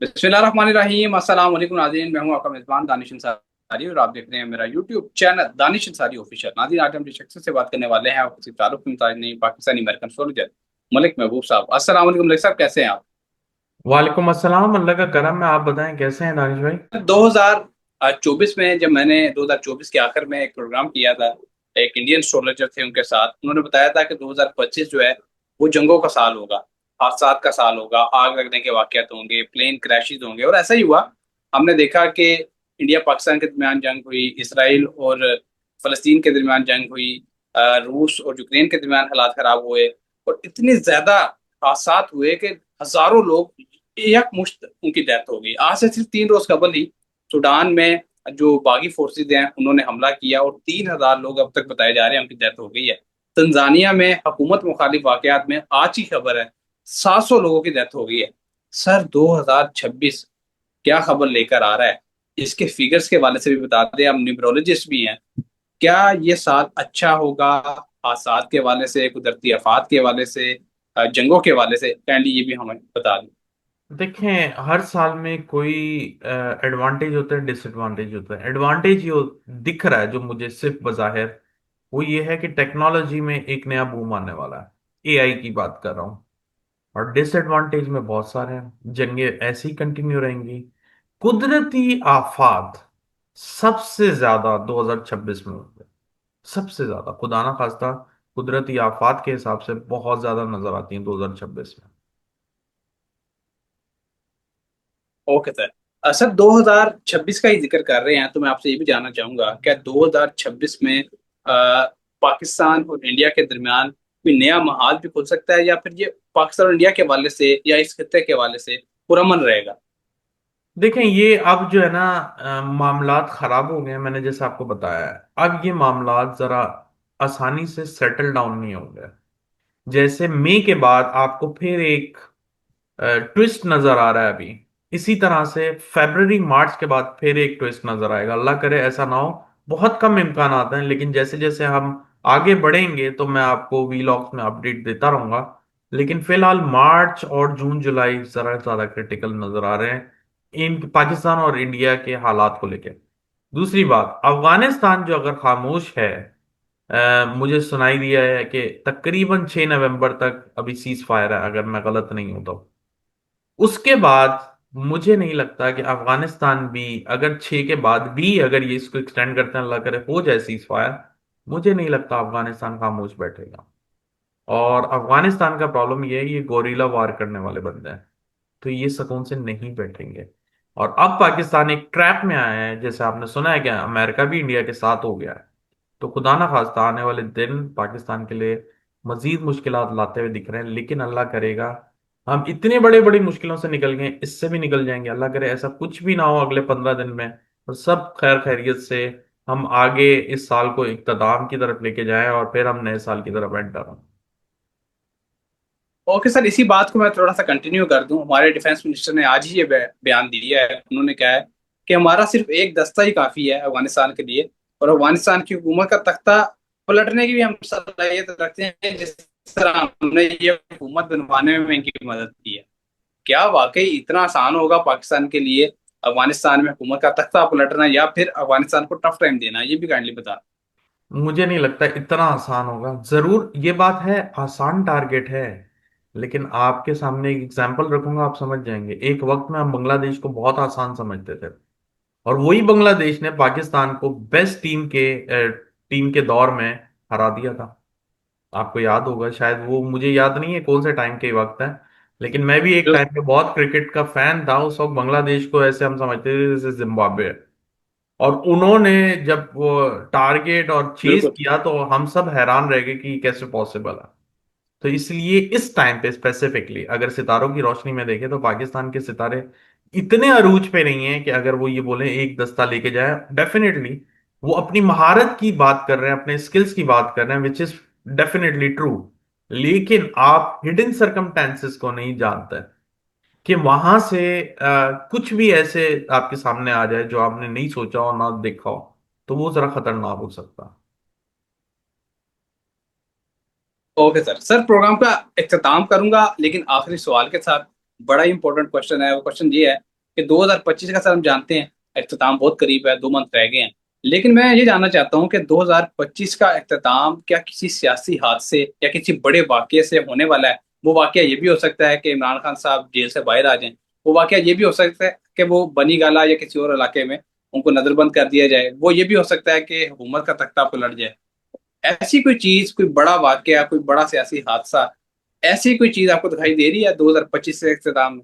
बिस्मिल्लाहिर्रहमानिर्रहीम। अस्सलाम वालेकुम नाज़रीन, मैं हूं आपका मेज़बान दानिश अंसारी और आप देख रहे हैं मेरा YouTube channel Danish Ansari official. नाज़रीन, आज हम जिस शख्स से बात करने वाले हैं वो किसी तारुफ की मुताज नहीं, पाकिस्तानी अमेरिकन सोल्जर मलिक महबूब साहब। अस्सलाम वालेकुम मलिक साहब, कैसे हैं आप? वालेकुम अस्सलाम। अल्लाह का करम है। आप बताएं कैसे हैं दानिश भाई। 2024 में जब मैंने 2024 के आखिर में एक प्रोग्राम किया था, एक इंडियन एस्ट्रोलॉजर थे, उनके साथ उन्होंने बताया था कि 2025 जो है वो जंगों का साल होगा, हादसात का साल होगा, आग लगने के वाकयात होंगे, प्लेन क्रैशेज होंगे। और ऐसा ही हुआ। हमने देखा कि इंडिया पाकिस्तान के दरमियान जंग हुई, इसराइल और फलस्तीन के दरमियान जंग हुई, रूस और यूक्रेन के दरमियान हालात खराब हुए और इतने ज्यादा हादसात हुए कि हजारों लोग एकमुश्त उनकी डेथ हो गई। आज से सिर्फ 3 रोज कबल ही सूडान में जो बागी फोर्सेज हैं उन्होंने हमला किया और 3,000 लोग अब तक बताए जा रहे हैं उनकी डेथ हो गई है। तंजानिया में हुकूमत मुखालिफ वाकयात में आज की खबर है 700 लोगों की डेथ हो गई है। सर, 2026 क्या खबर लेकर आ रहा है? इसके फिगर्स के वाले से भी बता दें, हम न्यूमरोलॉजिस्ट भी हैं। क्या ये साल अच्छा होगा? हादसात के वाले से, कुदरती आफात के वाले से, जंगों के वाले से, काइंडली ये भी हमें बता दें। देखें, हर साल में कोई एडवांटेज होता है, डिसएडवांटेज होता है। एडवांटेज ये दिख रहा है जो मुझे सिर्फ बज़ाहिर, वो ये है कि टेक्नोलॉजी में एक नया बूम आने वाला है। एआई की बात कर रहा हूँ। और डिसएडवांटेज में बहुत सारे हैं। जंगें ऐसी ही कंटिन्यू रहेंगी। कुदरती आफात सबसे ज्यादा 2026 में होंगे। सबसे ज्यादा, खुदा ना खास्ता, कुदरती आफात के हिसाब से बहुत ज्यादा नजर आती है 2026 में। Okay sir. सर, 2026 का ही जिक्र कर रहे हैं तो मैं आपसे ये भी जानना चाहूंगा, क्या 2026 में पाकिस्तान और इंडिया के दरमियान कोई नया महाज भी खुल सकता है, या फिर ये पाकिस्तान और इंडिया के हवाले से या इस खत्ते के हवाले से पुरअमन रहेगा? देखें, ये अब जो है ना, मामलात खराब हो गए हैं। मैंने जैसे आपको बताया है, अब ये मामलात जरा आसानी से सेटल डाउन नहीं होंगे। जैसे मई के बाद आपको फिर एक ट्विस्ट नजर आ रहा है अभी, इसी तरह से फरवरी मार्च के बाद फिर एक ट्विस्ट नजर आएगा। अल्लाह करे ऐसा ना हो। बहुत कम इम्कान आते हैं, लेकिन जैसे जैसे हम आगे बढ़ेंगे तो मैं आपको वीलॉग्स में अपडेट देता रहूंगा। लेकिन फिलहाल मार्च और जून जुलाई जरा ज्यादा क्रिटिकल नजर आ रहे हैं इन पाकिस्तान और इंडिया के हालात को लेकर। दूसरी बात, अफगानिस्तान जो अगर खामोश है, मुझे सुनाई दिया है कि तकरीबन 6 नवंबर तक अभी सीज फायर है, अगर मैं गलत नहीं हूं तो। उसके बाद मुझे नहीं लगता कि अफगानिस्तान भी, अगर 6 के बाद भी अगर ये इसको एक्सटेंड करते हैं, अल्लाह करे हो जाए सीज फायर, मुझे नहीं लगता अफगानिस्तान खामोश बैठेगा। और अफगानिस्तान का प्रॉब्लम ये है, ये गोरीला वार करने वाले बंदे हैं, तो ये सुकून से नहीं बैठेंगे। और अब पाकिस्तान एक ट्रैप में आया है, जैसे आपने सुना है कि अमेरिका भी इंडिया के साथ हो गया है। तो खुदा ना खास्ता आने वाले दिन पाकिस्तान के लिए मजीद मुश्किलात लाते हुए दिख रहे हैं। लेकिन अल्लाह करेगा हम इतने बड़े बड़ी मुश्किलों से निकल गए, इससे भी निकल जाएंगे। अल्लाह करे ऐसा कुछ भी ना हो अगले 15 दिन में, और सब खैर खैरियत से हम आगे इस साल को इख्तिताम की तरफ लेके जाएं और फिर हम नए साल की तरफ एंटर हों। ओके सर, इसी बात को मैं थोड़ा सा कंटिन्यू कर दूं। हमारे डिफेंस मिनिस्टर ने आज ही ये बयान दिया है। उन्होंने कहा है कि हमारा सिर्फ एक दस्ता ही काफी है अफगानिस्तान के लिए, और अफगानिस्तान की हुकूमत का तख्ता पलटने की भी हम सलाहियत रखते हैं, जिस तरह हमने ये हुकूमत बनवाने में इनकी मदद की है। क्या वाकई इतना आसान होगा पाकिस्तान के लिए अफगानिस्तान में हुकूमत का तख्ता पलटना, या फिर अफगानिस्तान को टफ टाइम देना? ये भी काइंडली बता। मुझे नहीं लगता इतना आसान होगा। जरूर ये बात है, आसान टारगेट है। लेकिन आपके सामने एक एग्जांपल रखूंगा, आप समझ जाएंगे। एक वक्त में हम बांग्लादेश को बहुत आसान समझते थे, और वही बांग्लादेश ने पाकिस्तान को बेस्ट टीम के दौर में हरा दिया था। आपको याद होगा शायद, वो मुझे याद नहीं है कौन से टाइम के वक्त है। लेकिन मैं भी एक टाइम पे बहुत क्रिकेट का फैन था। उस वक्त बांग्लादेश को ऐसे हम समझते थे जैसे जिम्बाब्वे है। और उन्होंने जब वो टारगेट और चेज बिल्कुल। किया तो हम सब हैरान रह गए कि कैसे पॉसिबल है। तो इसलिए इस टाइम पे स्पेसिफिकली अगर सितारों की रोशनी में देखें तो पाकिस्तान के सितारे इतने अरूज पे नहीं है कि अगर वो ये बोले एक दस्ता लेके जाए। डेफिनेटली वो अपनी महारत की बात कर रहे हैं, अपने स्किल्स की बात कर रहे हैं, विच इज डेफिनेटली ट्रू। लेकिन आप हिडन सरकमटेंसेस को नहीं जानते कि वहां से कुछ भी ऐसे आपके सामने आ जाए जो आपने नहीं सोचा हो ना देखा हो, तो वो जरा खतरनाक हो सकता ओके सर। सर, प्रोग्राम का इख्तिताम करूंगा लेकिन आखिरी सवाल के साथ। बड़ा ही इंपॉर्टेंट क्वेश्चन है। वो क्वेश्चन ये है कि 2025 का सर हम जानते हैं इख्तिताम बहुत करीब है, 2 मंथ रह गए हैं। लेकिन मैं ये जानना चाहता हूँ कि 2025 का इख्तिताम क्या किसी सियासी हादसे या किसी बड़े वाकये से होने वाला है? वो वाकया ये भी हो सकता है कि इमरान खान साहब जेल से बाहर आ जाएं। वो वाकया ये भी हो सकता है कि वो बनी गाला या किसी और इलाके में उनको नजरबंद कर दिया जाए। वो ये भी हो सकता है कि हुकूमत का तख्ता पलट जाए। ऐसी कोई चीज, कोई बड़ा वाकया, कोई बड़ा सियासी हादसा, ऐसी कोई चीज आपको दिखाई दे रही है 2025 से इख्तिताम में?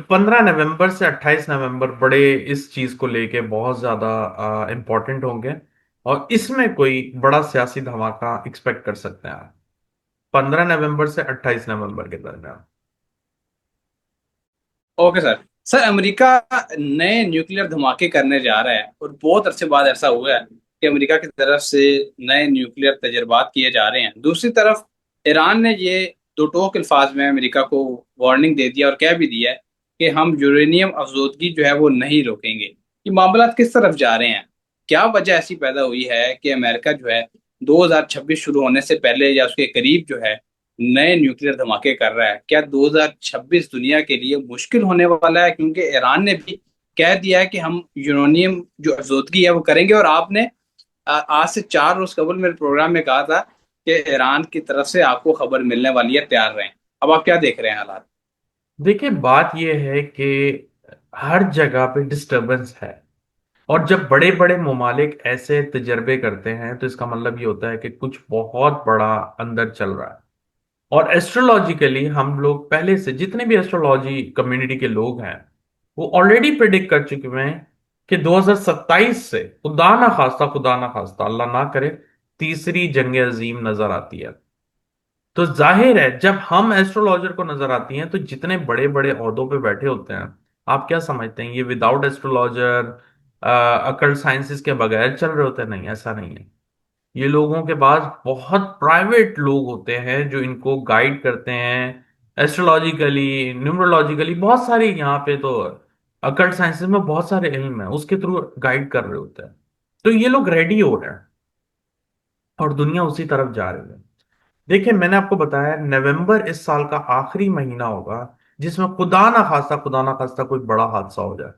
15 नवंबर से 28 नवंबर बड़े इस चीज को लेके बहुत ज्यादा इम्पोर्टेंट होंगे, और इसमें कोई बड़ा सियासी धमाका एक्सपेक्ट कर सकते हैं आप 15 नवंबर से 28 नवंबर के दरमियान। Okay sir. सर, अमेरिका नए न्यूक्लियर धमाके करने जा रहा है और बहुत अरसे बाद ऐसा हुआ है कि अमेरिका की तरफ से नए न्यूक्लियर तजर्बात किए जा रहे हैं। दूसरी तरफ ईरान ने ये दो टोक अल्फाज में अमेरिका को वार्निंग दे दिया और कह भी दिया है कि हम यूरेनियम अफजोदगी जो है वो नहीं रोकेंगे। ये मामला किस तरफ जा रहे हैं? क्या वजह ऐसी पैदा हुई है कि अमेरिका जो है 2026 शुरू होने से पहले या उसके करीब जो है नए न्यूक्लियर धमाके कर रहा है? क्या 2026 दुनिया के लिए मुश्किल होने वाला है? क्योंकि ईरान ने भी कह दिया है कि हम यूरेनियम जो अफजोदगी है वो करेंगे। और आपने आज से 4 रोज कबल मेरे प्रोग्राम में कहा था कि ईरान की तरफ से आपको खबर मिलने वाली है, तैयार रहें। अब आप क्या देख रहे हैं हालात? देखिए, बात यह है कि हर जगह पे डिस्टरबेंस है, और जब बड़े बड़े ममालिक ऐसे तजर्बे करते हैं तो इसका मतलब ये होता है कि कुछ बहुत बड़ा अंदर चल रहा है। और एस्ट्रोलॉजिकली हम लोग पहले से, जितने भी एस्ट्रोलॉजी कम्युनिटी के लोग हैं, वो ऑलरेडी प्रिडिक्ट कर चुके हैं कि 2027 से खुदा ना खास्ता अल्लाह ना करे, तीसरी जंग अजीम नजर आती है। तो जाहिर है जब हम एस्ट्रोलॉजर को नजर आती हैं तो जितने बड़े बड़े ओहदों पे बैठे होते हैं, आप क्या समझते हैं ये विदाउट एस्ट्रोलॉजर, अकल्ट साइंसेस के बगैर चल रहे होते हैं? नहीं, ऐसा नहीं है। ये लोगों के पास बहुत प्राइवेट लोग होते हैं जो इनको गाइड करते हैं एस्ट्रोलॉजिकली, न्यूमरोलॉजिकली, बहुत सारे यहाँ पे तो अकल्ट साइंसेस में बहुत सारे इल्म है, उसके थ्रू गाइड कर रहे होते हैं। तो ये लोग रेडी हो रहे हैं और दुनिया उसी तरफ जा रही है। देखिए, मैंने आपको बताया नवंबर इस साल का आखिरी महीना होगा जिसमें खुदा ना खास्ता कोई बड़ा हादसा हो जाए।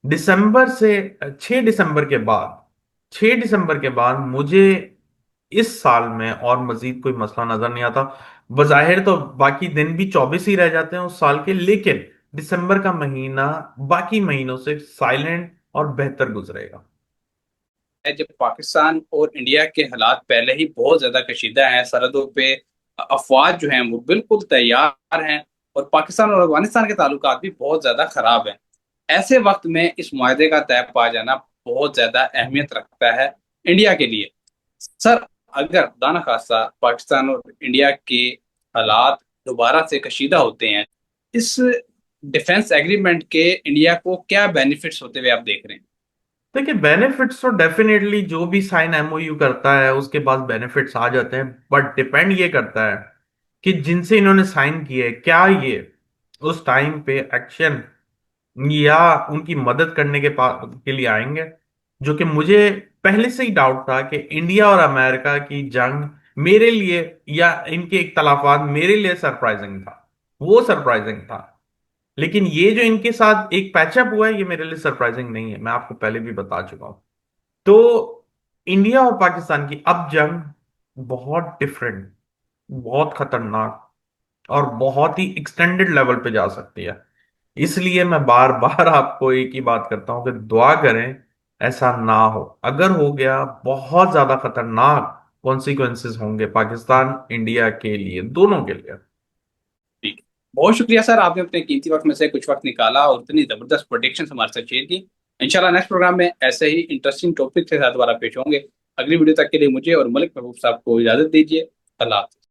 दिसंबर से 6 दिसंबर के बाद 6 दिसंबर के बाद मुझे इस साल में और मजीद कोई मसला नजर नहीं आता। बजाहिर तो बाकी दिन भी 24 ही रह जाते हैं उस साल के, लेकिन दिसंबर का महीना बाकी महीनों से साइलेंट और बेहतर गुजरेगा। है जब पाकिस्तान और इंडिया के हालात पहले ही बहुत ज्यादा कशीदा हैं, सरहदों पे अफवाज जो हैं वो बिल्कुल तैयार हैं, और पाकिस्तान और अफगानिस्तान के ताल्लुकात भी बहुत ज्यादा खराब हैं। ऐसे वक्त में इस मुआहदे का तय पा जाना बहुत ज्यादा अहमियत रखता है इंडिया के लिए। सर, अगर खुदा न खास्ता पाकिस्तान और इंडिया के हालात दोबारा से कशीदा होते हैं, इस डिफेंस एग्रीमेंट के इंडिया को क्या बेनिफिट्स होते हुए आप देख रहे हैं? देखिए, बेनिफिट्स तो डेफिनेटली जो भी साइन एमओयू करता है उसके पास बेनिफिट्स आ जाते हैं, बट डिपेंड ये करता है कि जिनसे इन्होंने साइन किए क्या ये उस टाइम पे एक्शन या उनकी मदद करने के लिए आएंगे। जो कि मुझे पहले से ही डाउट था कि इंडिया और अमेरिका की जंग मेरे लिए, या इनके इख्तलाफात मेरे लिए सरप्राइजिंग था, वो सरप्राइजिंग था। लेकिन ये जो इनके साथ एक पैचअप हुआ है ये मेरे लिए सरप्राइजिंग नहीं है, मैं आपको पहले भी बता चुका हूं। तो इंडिया और पाकिस्तान की अब जंग बहुत डिफरेंट, बहुत खतरनाक और बहुत ही एक्सटेंडेड लेवल पे जा सकती है। इसलिए मैं बार बार आपको एक ही बात करता हूं कि दुआ करें ऐसा ना हो। अगर हो गया, बहुत ज्यादा खतरनाक कॉन्सिक्वेंसेस होंगे पाकिस्तान इंडिया के लिए, दोनों के लिए। ठीक है। बहुत शुक्रिया सर, आपने अपने कीमती वक्त में से कुछ वक्त निकाला और इतनी जबरदस्त प्रोडिक्शन हमारे साथ शेयर की। इंशाल्लाह नेक्स्ट प्रोग्राम में ऐसे ही इंटरेस्टिंग टॉपिक के साथ दोबारा पेश होंगे। अगली वीडियो तक के लिए मुझे और मलिक महबूब साहब को इजाजत दीजिए। अल्लाह हाफिज़।